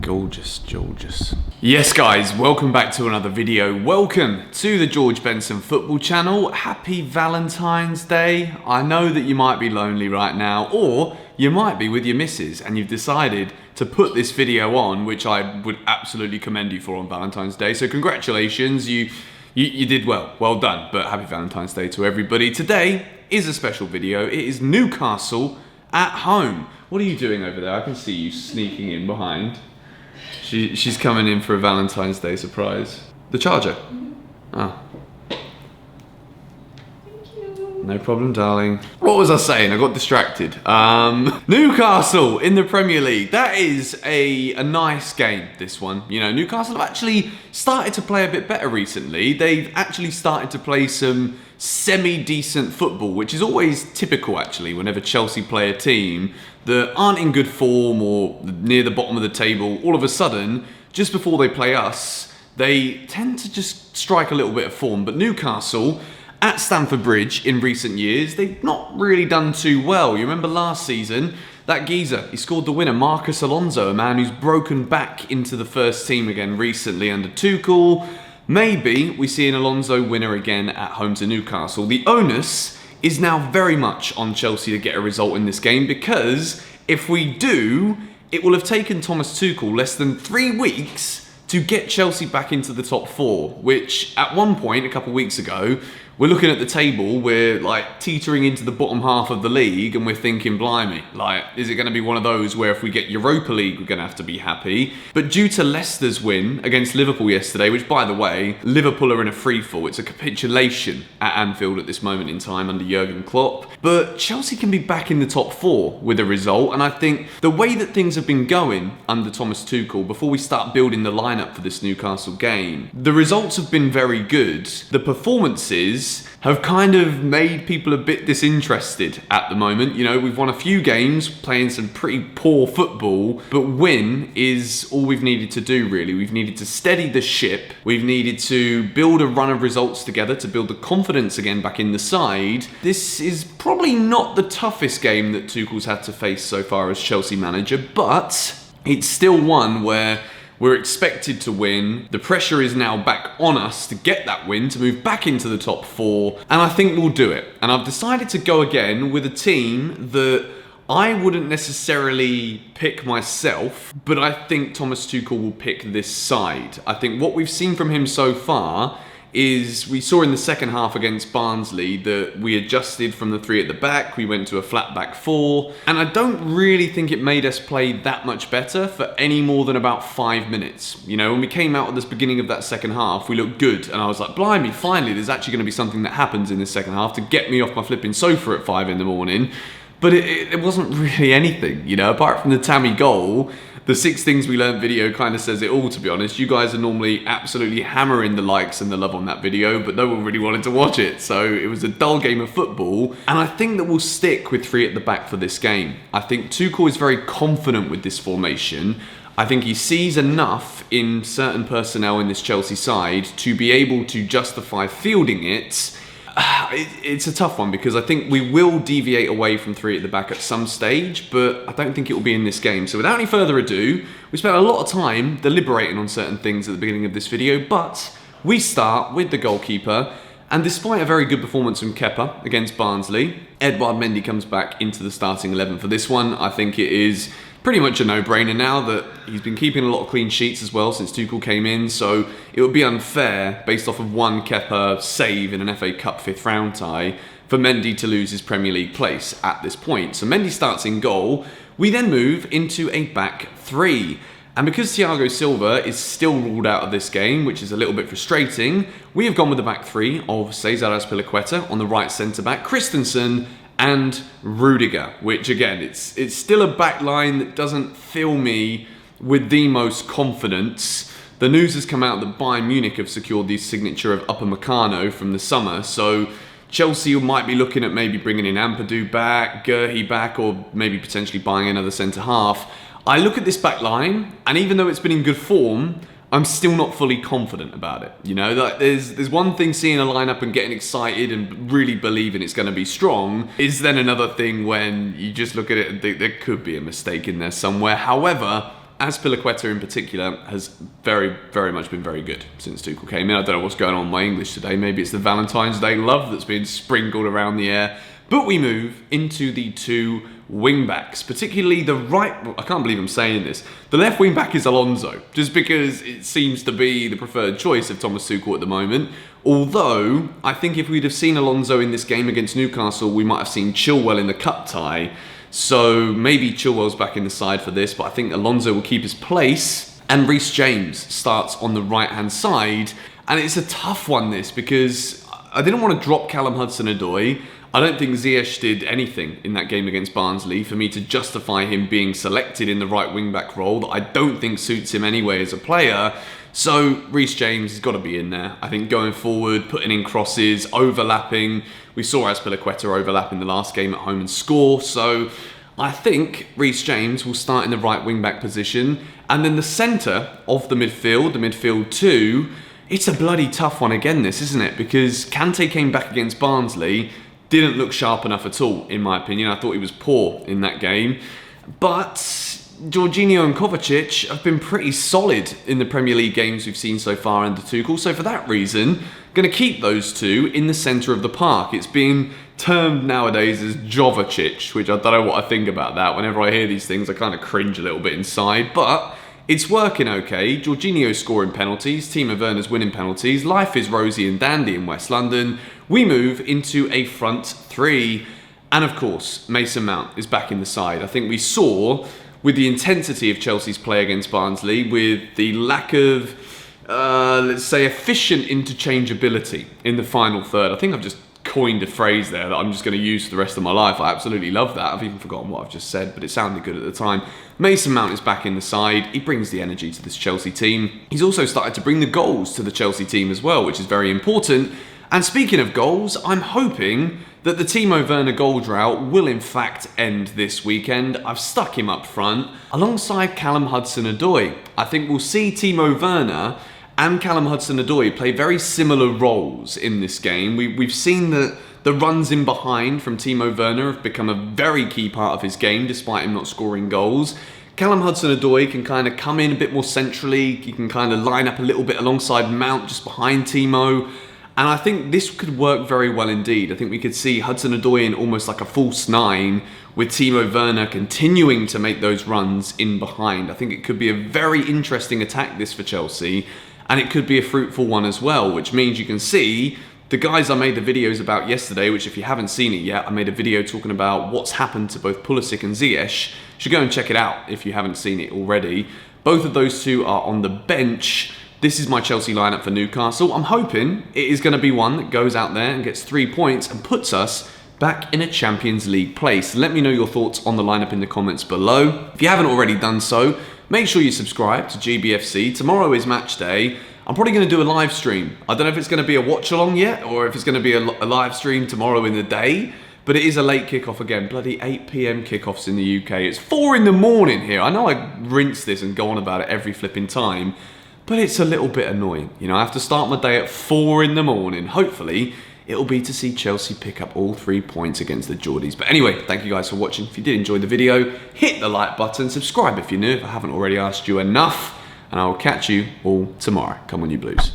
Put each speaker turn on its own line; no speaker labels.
Gorgeous, gorgeous. Yes guys, welcome back to another video. Welcome to the George Benson football channel. Happy Valentine's Day. I know that you might be lonely right now, or you might be with your missus and you've decided to put this video on, which I would absolutely commend you for on Valentine's Day. So congratulations, you did well. Well done, but happy Valentine's Day to everybody. Today is a special video. It is Newcastle at home. What are you doing over there? I can see you sneaking in behind. She's coming in for a Valentine's Day surprise. The charger? Oh.
Thank you.
No problem, darling. What was I saying? I got distracted. Newcastle in the Premier League. That is a nice game, this one. You know, Newcastle have actually started to play a bit better recently. They've actually started to play some semi-decent football, which is always typical, actually, whenever Chelsea play a team that aren't in good form or near the bottom of the table. All of a sudden, just before they play us, they tend to just strike a little bit of form. But Newcastle, at Stamford Bridge in recent years, they've not really done too well. You remember last season, that geezer, he scored the winner, Marcus Alonso, a man who's broken back into the first team again recently under Tuchel. Maybe we see an Alonso winner again at home to Newcastle. The onus is now very much on Chelsea to get a result in this game, because if we do, it will have taken Thomas Tuchel less than 3 weeks to get Chelsea back into the top 4, which at one point, a couple of weeks ago, we're looking at the table, we're like teetering into the bottom half of the league and we're thinking, blimey, like, is it going to be one of those where if we get Europa League, we're going to have to be happy? But due to Leicester's win against Liverpool yesterday, which by the way, Liverpool are in a freefall, it's a capitulation at Anfield at this moment in time under Jurgen Klopp. But Chelsea can be back in the top 4 with a result, and I think the way that things have been going under Thomas Tuchel, before we start building the lineup for this Newcastle game, the results have been very good. The performances have kind of made people a bit disinterested at the moment. You know, we've won a few games playing some pretty poor football, but win is all we've needed to do, really. We've needed to steady the ship. We've needed to build a run of results together to build the confidence again back in the side. This is probably not the toughest game that Tuchel's had to face so far as Chelsea manager, but it's still one where we're expected to win. The pressure is now back on us to get that win, to move back into the top 4, and I think we'll do it. And I've decided to go again with a team that I wouldn't necessarily pick myself, but I think Thomas Tuchel will pick this side. I think what we've seen from him so far is, we saw in the second half against Barnsley that we adjusted from the 3 at the back, we went to a flat back 4, and I don't really think it made us play that much better for any more than about 5 minutes. You know, when we came out at the beginning of that second half, we looked good, and I was like, blimey, finally there's actually going to be something that happens in this second half to get me off my flipping sofa at 5 in the morning. But it wasn't really anything, you know, apart from the Tammy goal. The 6 things we learned video kind of says it all, to be honest. You guys are normally absolutely hammering the likes and the love on that video, but no one really wanted to watch it. So it was a dull game of football. And I think that we'll stick with 3 at the back for this game. I think Tuchel is very confident with this formation. I think he sees enough in certain personnel in this Chelsea side to be able to justify fielding it. It's a tough one, because I think we will deviate away from 3 at the back at some stage, but I don't think it will be in this game. So without any further ado, we spent a lot of time deliberating on certain things at the beginning of this video, but we start with the goalkeeper. And despite a very good performance from Kepa against Barnsley, Edouard Mendy comes back into the starting 11 for this one. I think it is pretty much a no-brainer now that he's been keeping a lot of clean sheets as well since Tuchel came in, so it would be unfair, based off of one Kepa save in an FA Cup 5th round tie, for Mendy to lose his Premier League place at this point. So Mendy starts in goal. We then move into a back 3. And because Thiago Silva is still ruled out of this game, which is a little bit frustrating, we have gone with the back 3 of Cesar Azpilicueta on the right centre-back, Christensen and Rudiger, which again, it's still a back line that doesn't fill me with the most confidence. The news has come out that Bayern Munich have secured the signature of Upamecano from the summer, so Chelsea might be looking at maybe bringing in Ampadu back, Gerhi back, or maybe potentially buying another centre-half. I look at this back line, and even though it's been in good form, I'm still not fully confident about it. You know, like there's one thing seeing a lineup and getting excited and really believing it's going to be strong, is then another thing when you just look at it and think there could be a mistake in there somewhere. However, Azpilicueta in particular has very, very much been very good since Tuchel came in. I don't know what's going on with my English today. Maybe it's the Valentine's Day love that's been sprinkled around the air. But we move into the two wing-backs, particularly the right... I can't believe I'm saying this. The left wing-back is Alonso, just because it seems to be the preferred choice of Thomas Tuchel at the moment. Although, I think if we'd have seen Alonso in this game against Newcastle, we might have seen Chilwell in the cup tie. So maybe Chilwell's back in the side for this, but I think Alonso will keep his place. And Reece James starts on the right-hand side. And it's a tough one, this, because I didn't want to drop Callum Hudson-Odoi. I don't think Ziyech did anything in that game against Barnsley for me to justify him being selected in the right wing-back role that I don't think suits him anyway as a player. So Reece James has got to be in there. I think going forward, putting in crosses, overlapping. We saw Azpilicueta overlap in the last game at home and score. So I think Reece James will start in the right wing-back position. And then the centre of the midfield two, it's a bloody tough one again, this, isn't it? Because Kante came back against Barnsley, didn't look sharp enough at all, in my opinion. I thought he was poor in that game. But Jorginho and Kovacic have been pretty solid in the Premier League games we've seen so far under Tuchel. So for that reason, going to keep those two in the centre of the park. It's been termed nowadays as Jovacic, which I don't know what I think about that. Whenever I hear these things, I kind of cringe a little bit inside. But it's working okay. Jorginho's scoring penalties. Timo Werner's winning penalties. Life is rosy and dandy in West London. We move into a front three. And of course, Mason Mount is back in the side. I think we saw with the intensity of Chelsea's play against Barnsley, with the lack of, let's say, efficient interchangeability in the final third. I think I've just coined a phrase there that I'm just going to use for the rest of my life. I absolutely love that. I've even forgotten what I've just said, but it sounded good at the time. Mason Mount is back in the side. He brings the energy to this Chelsea team. He's also started to bring the goals to the Chelsea team as well, which is very important. And speaking of goals, I'm hoping that the Timo Werner goal drought will in fact end this weekend. I've stuck him up front alongside Callum Hudson-Odoi. I think we'll see Timo Werner and Callum Hudson-Odoi play very similar roles in this game. We've seen that the runs in behind from Timo Werner have become a very key part of his game, despite him not scoring goals. Callum Hudson-Odoi can kind of come in a bit more centrally. He can kind of line up a little bit alongside Mount just behind Timo. And I think this could work very well indeed. I think we could see Hudson-Odoi in almost like a false nine, with Timo Werner continuing to make those runs in behind. I think it could be a very interesting attack, this, for Chelsea. And it could be a fruitful one as well, which means you can see the guys I made the videos about yesterday, which if you haven't seen it yet, I made a video talking about what's happened to both Pulisic and Ziyech. You should go and check it out if you haven't seen it already. Both of those two are on the bench. This is my Chelsea lineup for Newcastle. I'm hoping it is going to be one that goes out there and gets 3 points and puts us back in a Champions League place. Let me know your thoughts on the lineup in the comments below. If you haven't already done so, make sure you subscribe to GBFC. Tomorrow is match day. I'm probably going to do a live stream. I don't know if it's going to be a watch along yet or if it's going to be a live stream tomorrow in the day. But it is a late kickoff again. Bloody 8 PM kickoffs in the UK. It's 4 in the morning here. I know I rinse this and go on about it every flipping time, but it's a little bit annoying. You know, I have to start my day at 4 in the morning. Hopefully, it'll be to see Chelsea pick up all 3 points against the Geordies. But anyway, thank you guys for watching. If you did enjoy the video, hit the like button. Subscribe if you're new, if I haven't already asked you enough. And I will catch you all tomorrow. Come on, you Blues.